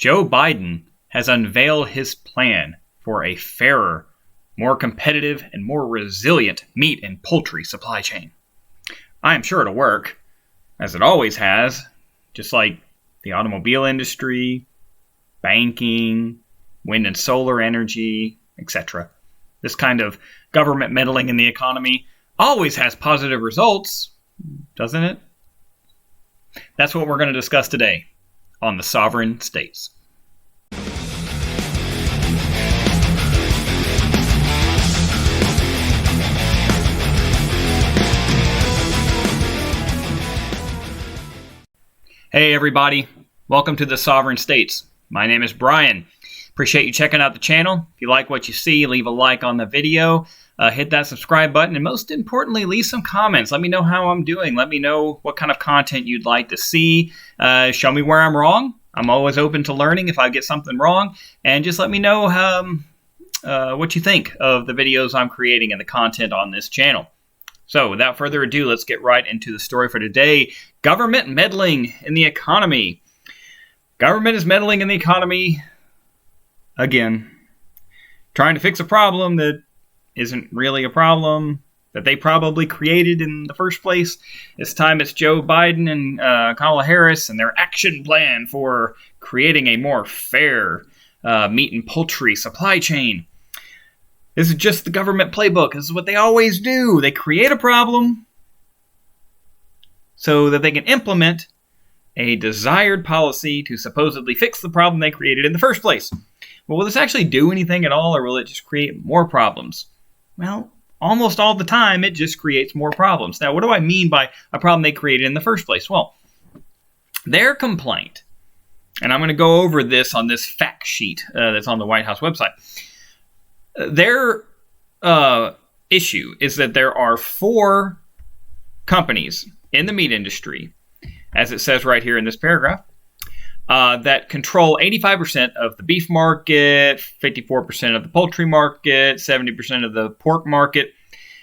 Joe Biden has unveiled his plan for a fairer, more competitive, and more resilient meat and poultry supply chain. I am sure it'll work, as it always has, just like the automobile industry, banking, wind and solar energy, etc. This kind of government meddling in the economy always has positive results, doesn't it? That's what we're going to discuss today on the Sovereign States. Hey everybody, welcome to the Sovereign States. My name is Brian. Appreciate you checking out the channel. If you like what you see, leave a like on the video, hit that subscribe button, and most importantly, leave some comments. Let me know how I'm doing. Let me know what kind of content you'd like to see. Show me where I'm wrong. I'm always open to learning if I get something wrong, and just let me know what you think of the videos I'm creating and the content on this channel. So without further ado, let's get right into the story for today. Government meddling in the economy. Government is meddling in the economy again, trying to fix a problem that isn't really a problem that they probably created in the first place. This time it's Joe Biden and Kamala Harris and their action plan for creating a more fair meat and poultry supply chain. This is just the government playbook. This is what they always do. They create a problem so that they can implement a desired policy to supposedly fix the problem they created in the first place. Well, will this actually do anything at all, or will it just create more problems? Well, almost all the time, it just creates more problems. Now, what do I mean by a problem they created in the first place? Well, their complaint, and I'm going to go over this on this fact sheet that's on the White House website. Their issue is that there are 4 companies in the meat industry, as it says right here in this paragraph, that control 85% of the beef market, 54% of the poultry market, 70% of the pork market.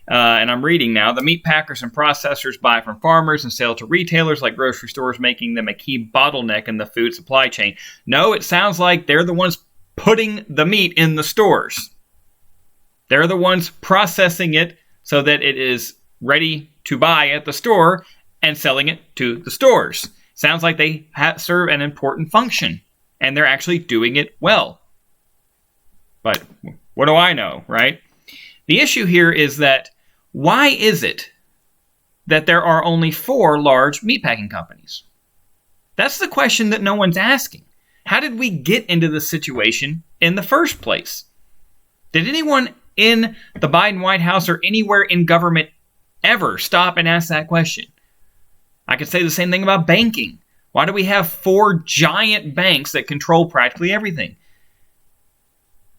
And I'm reading now, the meat packers and processors buy from farmers and sell to retailers like grocery stores, making them a key bottleneck in the food supply chain. No, it sounds like they're the ones putting the meat in the stores. They're the ones processing it so that it is ready to buy at the store and selling it to the stores. Sounds like they serve an important function, and they're actually doing it well. But what do I know, right? The issue here is that why is it that there are only 4 large meatpacking companies? That's the question that no one's asking. How did we get into this situation in the first place? Did anyone in the Biden White House or anywhere in government ever stop and ask that question? I could say the same thing about banking. Why do we have 4 giant banks that control practically everything?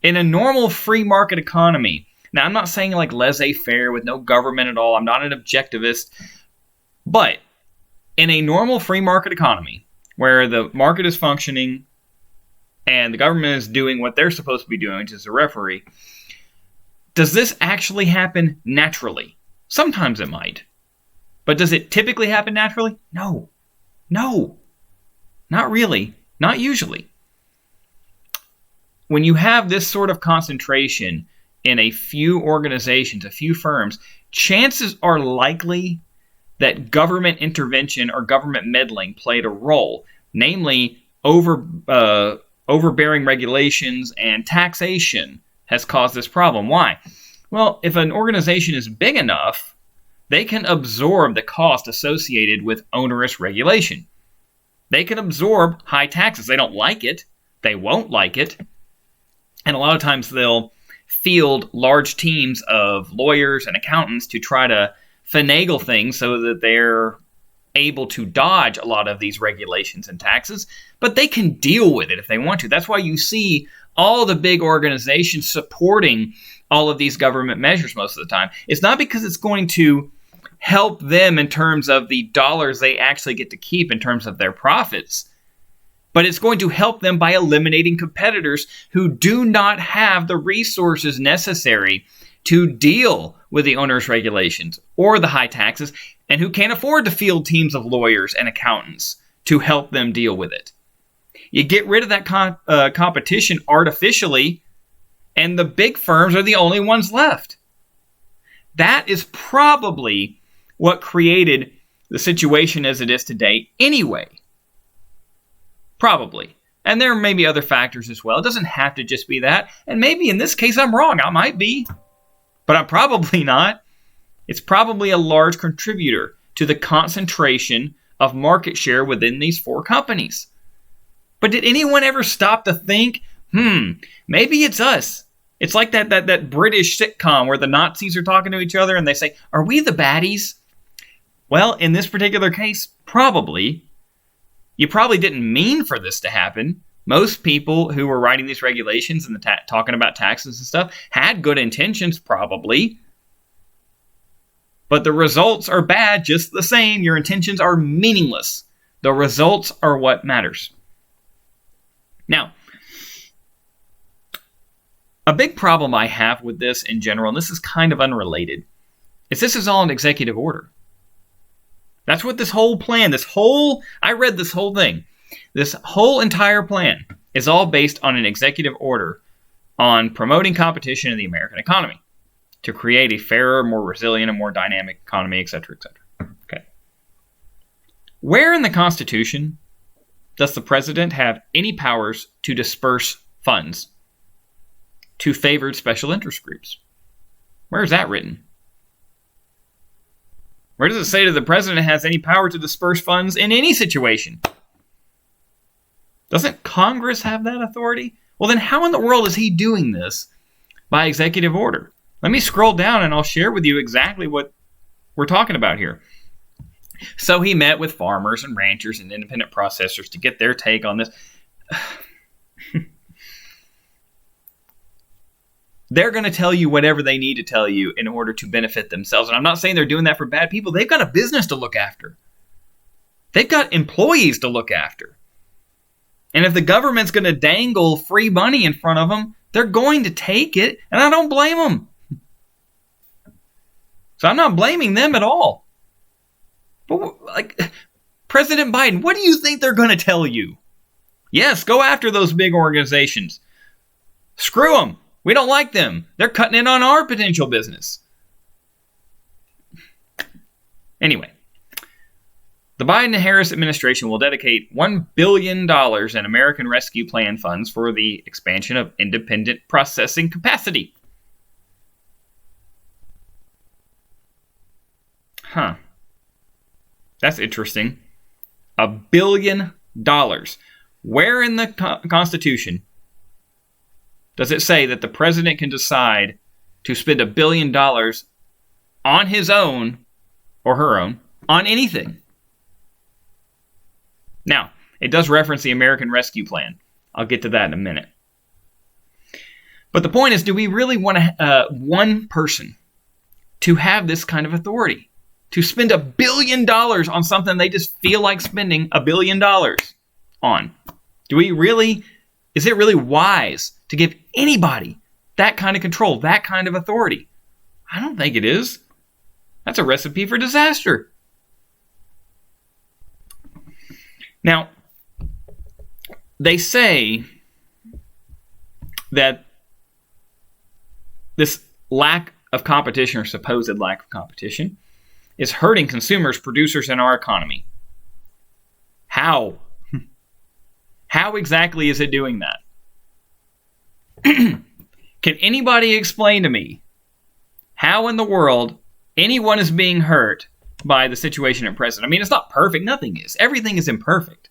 In a normal free market economy, now I'm not saying like laissez-faire with no government at all. I'm not an objectivist. But in a normal free market economy where the market is functioning and the government is doing what they're supposed to be doing, which is a referee, does this actually happen naturally? Sometimes it might. But does it typically happen naturally? No. Not really. Not usually. When you have this sort of concentration in a few organizations, a few firms, chances are likely that government intervention or government meddling played a role, namely overbearing regulations and taxation has caused this problem. Why? Well, if an organization is big enough, they can absorb the cost associated with onerous regulation. They can absorb high taxes. They don't like it. They won't like it. And a lot of times they'll field large teams of lawyers and accountants to try to finagle things so that they're able to dodge a lot of these regulations and taxes. But they can deal with it if they want to. That's why you see all the big organizations supporting all of these government measures most of the time. It's not because it's going to help them in terms of the dollars they actually get to keep in terms of their profits, but it's going to help them by eliminating competitors who do not have the resources necessary to deal with the onerous regulations or the high taxes, and who can't afford to field teams of lawyers and accountants to help them deal with it. You get rid of that competition artificially, and the big firms are the only ones left. That is probably what created the situation as it is today anyway. Probably. And there may be other factors as well. It doesn't have to just be that. And maybe in this case I'm wrong. I might be. But I'm probably not. It's probably a large contributor to the concentration of market share within these 4 companies. But did anyone ever stop to think, maybe it's us? It's like that British sitcom where the Nazis are talking to each other and they say, are we the baddies? Well, in this particular case, probably. You probably didn't mean for this to happen. Most people who were writing these regulations and talking about taxes and stuff had good intentions, probably. But the results are bad just the same. Your intentions are meaningless. The results are what matters. Now, a big problem I have with this in general, and this is kind of unrelated, is this is all an executive order. That's what this whole plan, I read this whole thing. This whole entire plan is all based on an executive order on promoting competition in the American economy to create a fairer, more resilient, and more dynamic economy, etc., etc. Okay. Where in the Constitution does the president have any powers to disperse funds to favored special interest groups? Where is that written? Where does it say that the president has any power to disperse funds in any situation? Doesn't Congress have that authority? Well, then how in the world is he doing this by executive order? Let me scroll down and I'll share with you exactly what we're talking about here. So he met with farmers and ranchers and independent processors to get their take on this. They're going to tell you whatever they need to tell you in order to benefit themselves. And I'm not saying they're doing that for bad people. They've got a business to look after. They've got employees to look after. And if the government's going to dangle free money in front of them, they're going to take it. And I don't blame them. So I'm not blaming them at all. But like President Biden, what do you think they're going to tell you? Yes, go after those big organizations. Screw them. We don't like them. They're cutting in on our potential business. Anyway, the Biden-Harris administration will dedicate $1 billion in American Rescue Plan funds for the expansion of independent processing capacity. Huh. That's interesting. $1 billion. Where in the Constitution does it say that the president can decide to spend $1 billion on his own or her own on anything? Now, it does reference the American Rescue Plan. I'll get to that in a minute. But the point is, do we really want one person to have this kind of authority? To spend $1 billion on something they just feel like spending $1 billion on? Is it really wise to give anybody that kind of control, that kind of authority? I don't think it is. That's a recipe for disaster. Now, they say that this lack of competition or supposed lack of competition is hurting consumers, producers, and our economy. How? How exactly is it doing that? Can anybody explain to me how in the world anyone is being hurt by the situation at present? I mean, it's not perfect. Nothing is. Everything is imperfect.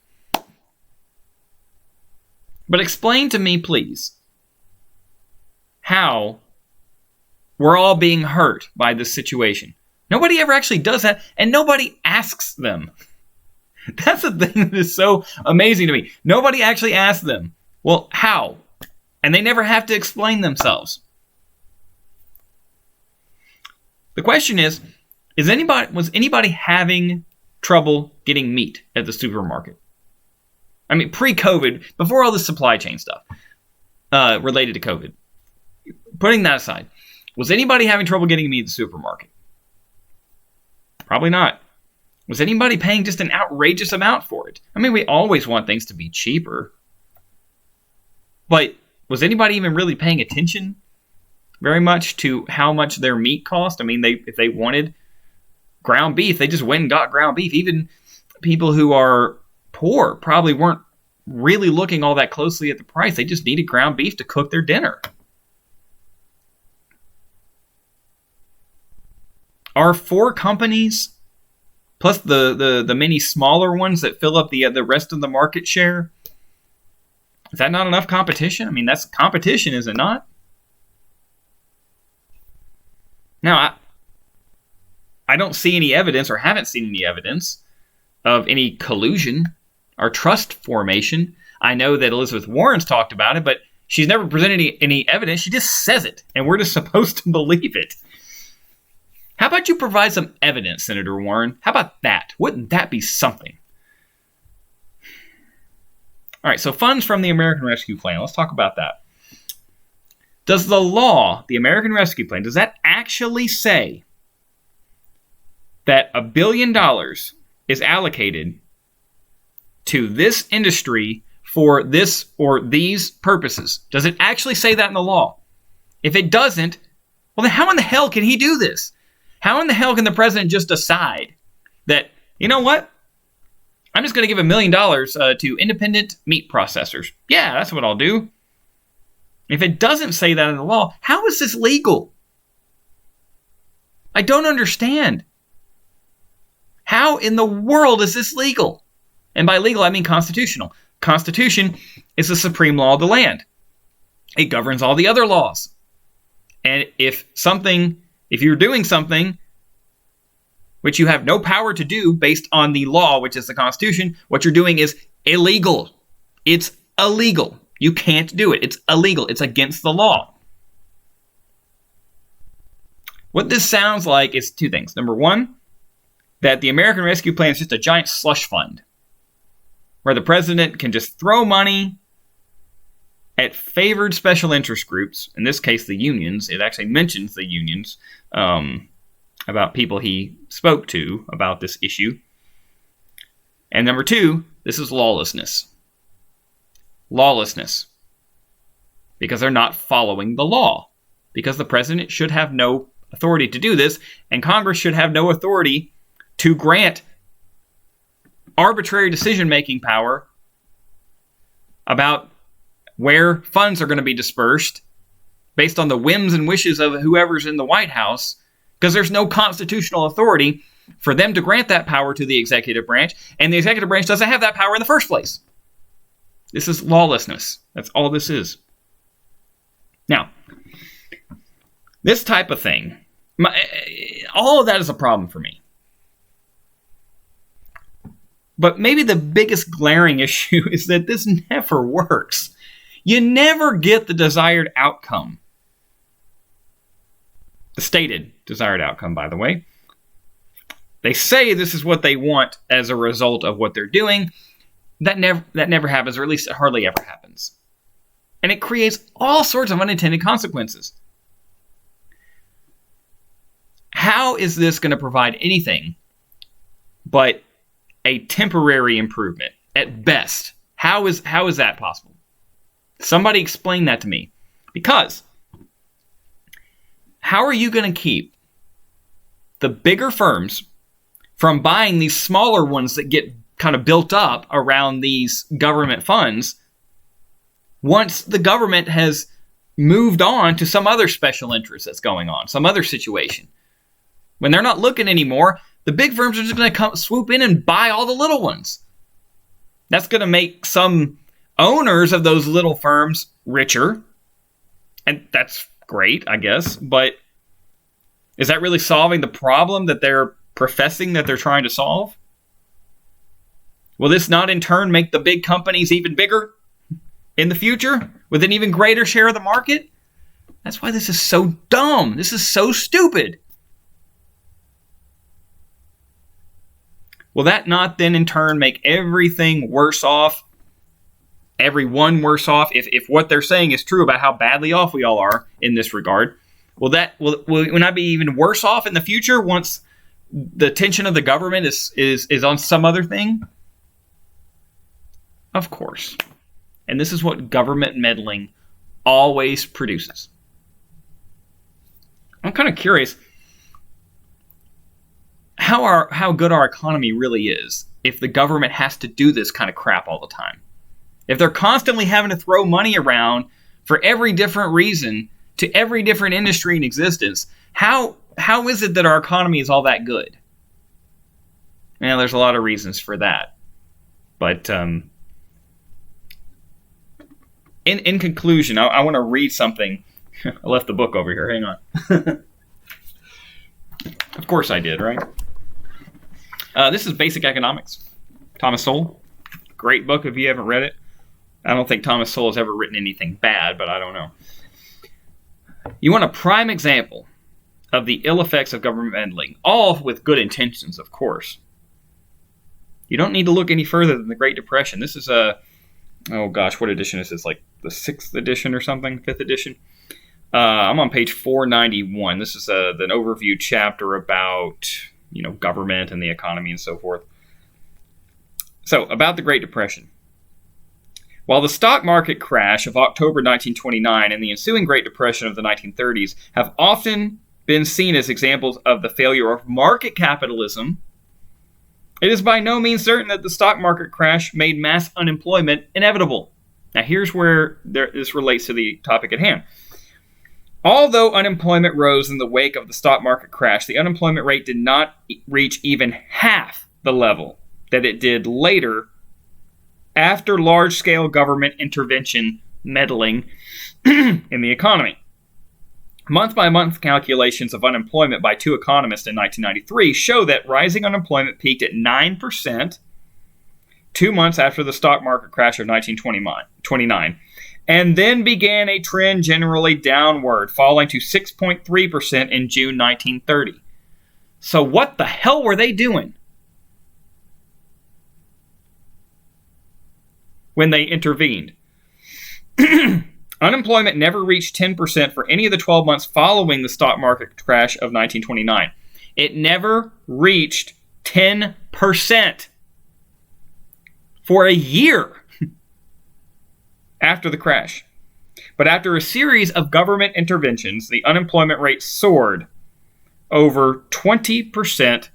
But explain to me, please, how we're all being hurt by this situation. Nobody ever actually does that, and nobody asks them. That's the thing that is so amazing to me. Nobody actually asks them, well, how? And they never have to explain themselves. The question is was anybody having trouble getting meat at the supermarket? I mean, pre-COVID, before all this supply chain stuff related to COVID. Putting that aside, was anybody having trouble getting meat at the supermarket? Probably not. Was anybody paying just an outrageous amount for it? I mean, we always want things to be cheaper. But was anybody even really paying attention very much to how much their meat cost? I mean, if they wanted ground beef, they just went and got ground beef. Even people who are poor probably weren't really looking all that closely at the price. They just needed ground beef to cook their dinner. Are 4 companies, plus the many smaller ones that fill up the rest of the market share, is that not enough competition? I mean, that's competition, is it not? Now, I don't see any evidence, or haven't seen any evidence, of any collusion or trust formation. I know that Elizabeth Warren's talked about it, but she's never presented any evidence. She just says it, and we're just supposed to believe it. How about you provide some evidence, Senator Warren? How about that? Wouldn't that be something? All right, so funds from the American Rescue Plan. Let's talk about that. Does the law, the American Rescue Plan, does that actually say that $1 billion is allocated to this industry for this or these purposes? Does it actually say that in the law? If it doesn't, well, then how in the hell can he do this? How in the hell can the president just decide that, you know what? I'm just going to give $1 million to independent meat processors. Yeah, that's what I'll do. If it doesn't say that in the law, how is this legal? I don't understand. How in the world is this legal? And by legal, I mean constitutional. Constitution is the supreme law of the land. It governs all the other laws. And if you're doing something which you have no power to do based on the law, which is the Constitution, what you're doing is illegal. It's illegal. You can't do it. It's illegal. It's against the law. What this sounds like is 2 things. Number 1, that the American Rescue Plan is just a giant slush fund where the president can just throw money at favored special interest groups, in this case the unions. It actually mentions the unions about people he spoke to about this issue. And number 2, this is lawlessness. Lawlessness. Because they're not following the law. Because the president should have no authority to do this, and Congress should have no authority to grant arbitrary decision-making power about where funds are going to be dispersed based on the whims and wishes of whoever's in the White House, because there's no constitutional authority for them to grant that power to the executive branch, and the executive branch doesn't have that power in the first place. This is lawlessness. That's all this is. Now, this type of thing, all of that is a problem for me. But maybe the biggest glaring issue is that this never works. You never get the desired outcome. The stated desired outcome, by the way. They say this is what they want as a result of what they're doing. That never happens, or at least it hardly ever happens. And it creates all sorts of unintended consequences. How is this going to provide anything but a temporary improvement at best? How is that possible? Somebody explain that to me. Because how are you going to keep the bigger firms from buying these smaller ones that get kind of built up around these government funds once the government has moved on to some other special interest that's going on, some other situation? When they're not looking anymore, the big firms are just going to swoop in and buy all the little ones. That's going to make some owners of those little firms richer. And that's great, I guess. But is that really solving the problem that they're professing that they're trying to solve? Will this not in turn make the big companies even bigger in the future with an even greater share of the market? That's why this is so dumb. This is so stupid. Will that not then in turn make everything worse off? Everyone worse off? If what they're saying is true about how badly off we all are in this regard, will I be even worse off in the future once the attention of the government is on some other thing? Of course. And this is what government meddling always produces. I'm kind of curious how good our economy really is if the government has to do this kind of crap all the time. If they're constantly having to throw money around for every different reason to every different industry in existence, how is it that our economy is all that good? There's a lot of reasons for that. But in conclusion, I want to read something. I left the book over here. Hang on. Of course I did, right? This is Basic Economics. Thomas Sowell. Great book if you haven't read it. I don't think Thomas Sowell has ever written anything bad, but I don't know. You want a prime example of the ill effects of government meddling, all with good intentions, of course. You don't need to look any further than the Great Depression. This is what edition is this? Like the 6th edition or something? 5th edition? I'm on page 491. This is an overview chapter about, government and the economy and so forth. So, about the Great Depression. While the stock market crash of October 1929 and the ensuing Great Depression of the 1930s have often been seen as examples of the failure of market capitalism, it is by no means certain that the stock market crash made mass unemployment inevitable. Now, here's where this relates to the topic at hand. Although unemployment rose in the wake of the stock market crash, the unemployment rate did not reach even half the level that it did later after large-scale government intervention meddling in the economy. Month-by-month calculations of unemployment by two economists in 1993 show that rising unemployment peaked at 9% 2 months after the stock market crash of 1929, and then began a trend generally downward, falling to 6.3% in June 1930. So what the hell were they doing when they intervened? Unemployment never reached 10% for any of the 12 months following the stock market crash of 1929. It never reached 10% for a year after the crash. But after a series of government interventions, the unemployment rate soared over 20%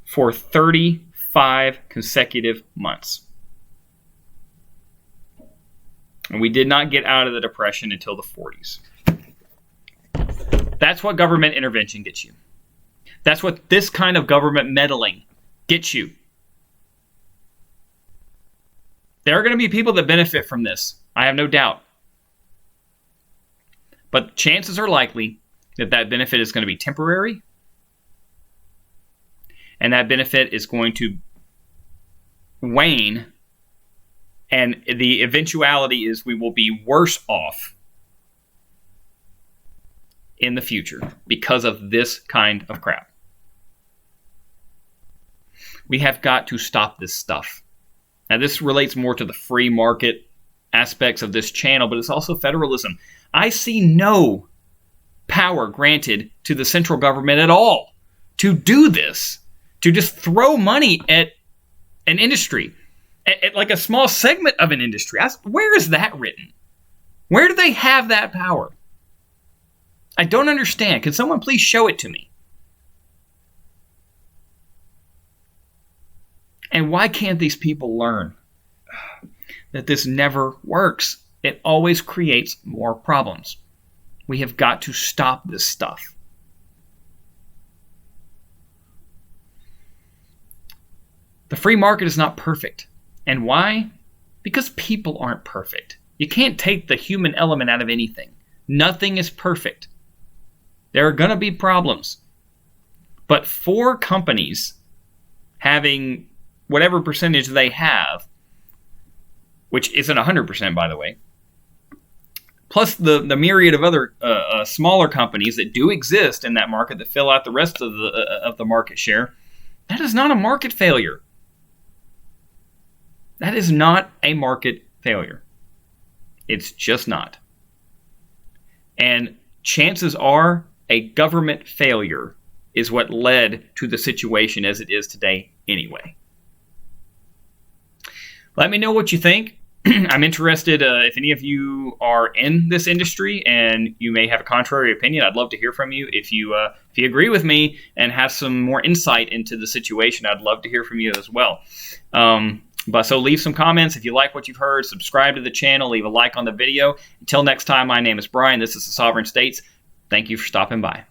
for 35 consecutive months. And we did not get out of the Depression until the 40s. That's what government intervention gets you. That's what this kind of government meddling gets you. There are going to be people that benefit from this. I have no doubt. But chances are likely that that benefit is going to be temporary. And that benefit is going to wane. And the eventuality is we will be worse off in the future because of this kind of crap. We have got to stop this stuff. Now, this relates more to the free market aspects of this channel, but it's also federalism. I see no power granted to the central government at all to do this, to just throw money at an industry, at like a small segment of an industry. Where is that written? Where do they have that power? I don't understand. Can someone please show it to me? And why can't these people learn that this never works? It always creates more problems. We have got to stop this stuff. The free market is not perfect. And why? Because people aren't perfect. You can't take the human element out of anything. Nothing is perfect. There are going to be problems. But for companies having whatever percentage they have, which isn't 100%, by the way, plus the myriad of other smaller companies that do exist in that market that fill out the rest of the market share, that is not a market failure. That is not a market failure. It's just not. And chances are a government failure is what led to the situation as it is today anyway. Let me know what you think. I'm interested if any of you are in this industry and you may have a contrary opinion. I'd love to hear from you. If you agree with me and have some more insight into the situation, I'd love to hear from you as well. But so leave some comments if you like what you've heard. Subscribe to the channel. Leave a like on the video. Until next time, my name is Brian. This is The Sovereign States. Thank you for stopping by.